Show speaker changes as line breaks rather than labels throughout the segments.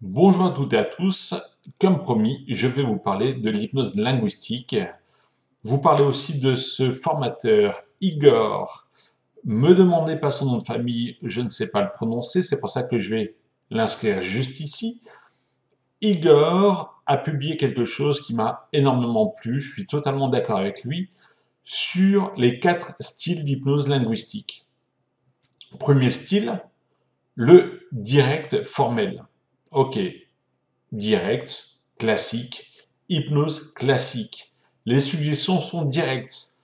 Bonjour à toutes et à tous. Comme promis, je vais vous parler de l'hypnose linguistique. Vous parler aussi de ce formateur Igor. Me demandez pas son nom de famille, je ne sais pas le prononcer, c'est pour ça que je vais l'inscrire juste ici. Igor a publié quelque chose qui m'a énormément plu, je suis totalement d'accord avec lui, sur les 4 styles d'hypnose linguistique. Premier style, le direct formel. Ok, direct, classique, hypnose classique. Les suggestions sont directes.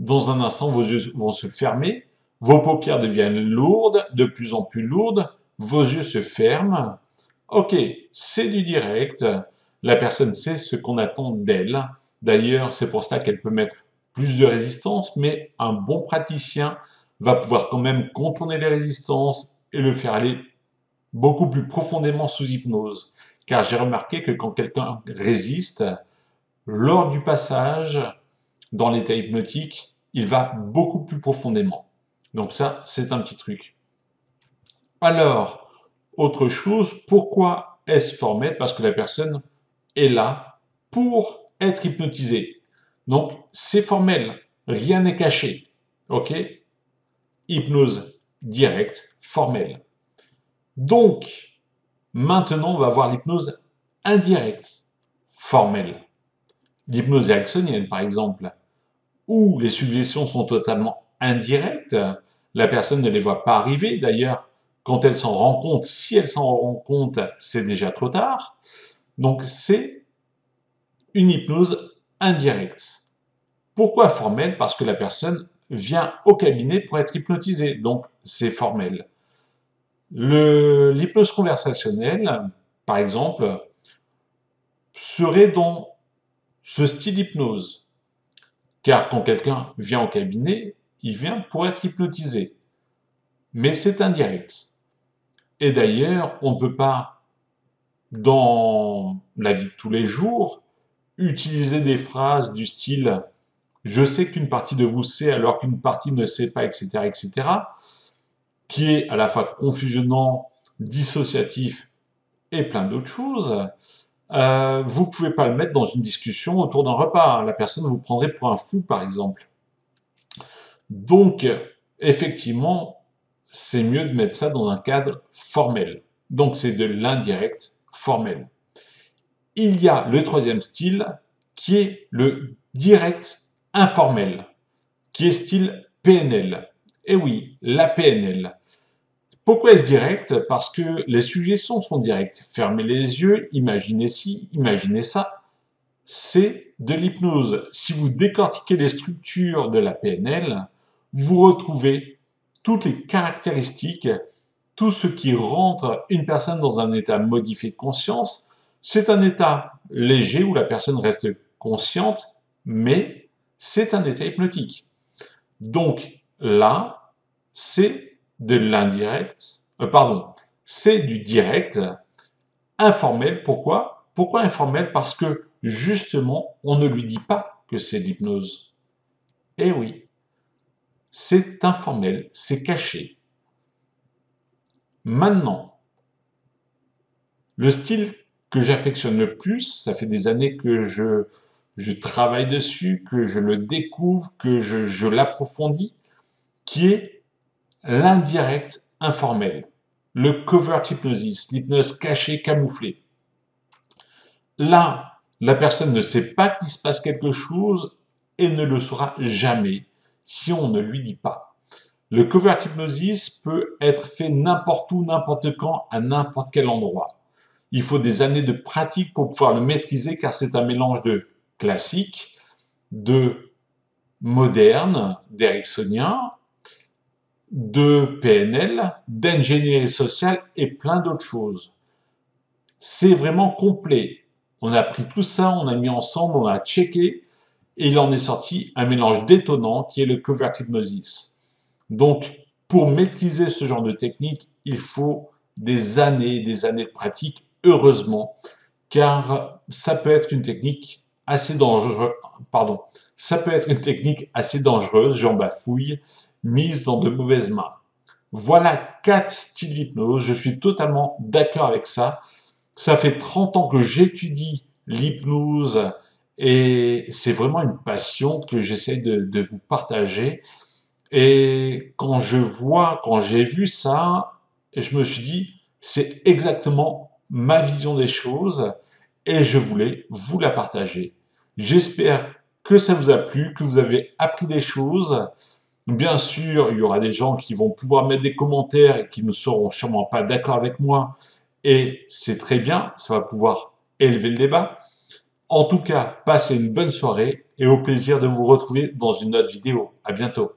Dans un instant, vos yeux vont se fermer, vos paupières deviennent lourdes, de plus en plus lourdes, vos yeux se ferment. Ok, c'est du direct. La personne sait ce qu'on attend d'elle. D'ailleurs, c'est pour ça qu'elle peut mettre plus de résistance, mais un bon praticien va pouvoir quand même contourner les résistances et le faire aller beaucoup plus profondément sous hypnose. Car j'ai remarqué que quand quelqu'un résiste, lors du passage dans l'état hypnotique, il va beaucoup plus profondément. Donc ça, c'est un petit truc. Alors, autre chose, pourquoi est-ce formel? Parce que la personne est là pour être hypnotisée. Donc, c'est formel, rien n'est caché. Ok? Hypnose directe, formelle. Donc, maintenant, on va voir l'hypnose indirecte, formelle. L'hypnose ericksonienne, par exemple, où les suggestions sont totalement indirectes, la personne ne les voit pas arriver. D'ailleurs, quand elle s'en rend compte, si elle s'en rend compte, c'est déjà trop tard. Donc, c'est une hypnose indirecte. Pourquoi formelle? Parce que la personne vient au cabinet pour être hypnotisée, donc c'est formel. L'hypnose conversationnelle, par exemple, serait dans ce style d'hypnose. Car quand quelqu'un vient au cabinet, il vient pour être hypnotisé. Mais c'est indirect. Et d'ailleurs, on ne peut pas, dans la vie de tous les jours, utiliser des phrases du style « je sais qu'une partie de vous sait alors qu'une partie ne sait pas, etc., etc., qui est à la fois confusionnant, dissociatif et plein d'autres choses. Vous ne pouvez pas le mettre dans une discussion autour d'un repas. La personne vous prendrait pour un fou, par exemple. Donc, effectivement, c'est mieux de mettre ça dans un cadre formel. Donc, c'est de l'indirect formel. Il y a le troisième style, qui est le direct informel, qui est style PNL. Et oui, la PNL. Pourquoi est-ce direct? Parce que les suggestions sont directes. Fermez les yeux, imaginez ci, imaginez ça. C'est de l'hypnose. Si vous décortiquez les structures de la PNL, vous retrouvez toutes les caractéristiques, tout ce qui rentre une personne dans un état modifié de conscience. C'est un état léger où la personne reste consciente, mais c'est un état hypnotique. Donc là, c'est de l'indirect, c'est du direct, informel. Pourquoi? Pourquoi informel? Parce que justement, on ne lui dit pas que c'est de l'hypnose. Eh oui, c'est informel, c'est caché. Maintenant, le style que j'affectionne le plus, ça fait des années que je travaille dessus, que je le découvre, que je l'approfondis, qui est l'indirect informel, le covert hypnosis, l'hypnose cachée, camouflée. Là, la personne ne sait pas qu'il se passe quelque chose et ne le saura jamais si on ne lui dit pas. Le covert hypnosis peut être fait n'importe où, n'importe quand, à n'importe quel endroit. Il faut des années de pratique pour pouvoir le maîtriser car c'est un mélange de classique, de moderne, d'ericksonien, de PNL, d'ingénierie sociale et plein d'autres choses. C'est vraiment complet. On a pris tout ça, on a mis ensemble, on a checké et il en est sorti un mélange détonnant qui est le covert hypnosis. Donc, pour maîtriser ce genre de technique, il faut des années de pratique, heureusement, car ça peut être une technique assez dangereuse, ça peut être une technique assez dangereuse, j'en bafouille, mise dans de mauvaises mains. Voilà 4 styles d'hypnose, je suis totalement d'accord avec ça. Ça fait 30 ans que j'étudie l'hypnose et c'est vraiment une passion que j'essaie de vous partager. Et quand j'ai vu ça, je me suis dit, c'est exactement ma vision des choses et je voulais vous la partager. J'espère que ça vous a plu, que vous avez appris des choses. Bien sûr, il y aura des gens qui vont pouvoir mettre des commentaires et qui ne seront sûrement pas d'accord avec moi. Et c'est très bien, ça va pouvoir élever le débat. En tout cas, passez une bonne soirée et au plaisir de vous retrouver dans une autre vidéo. À bientôt.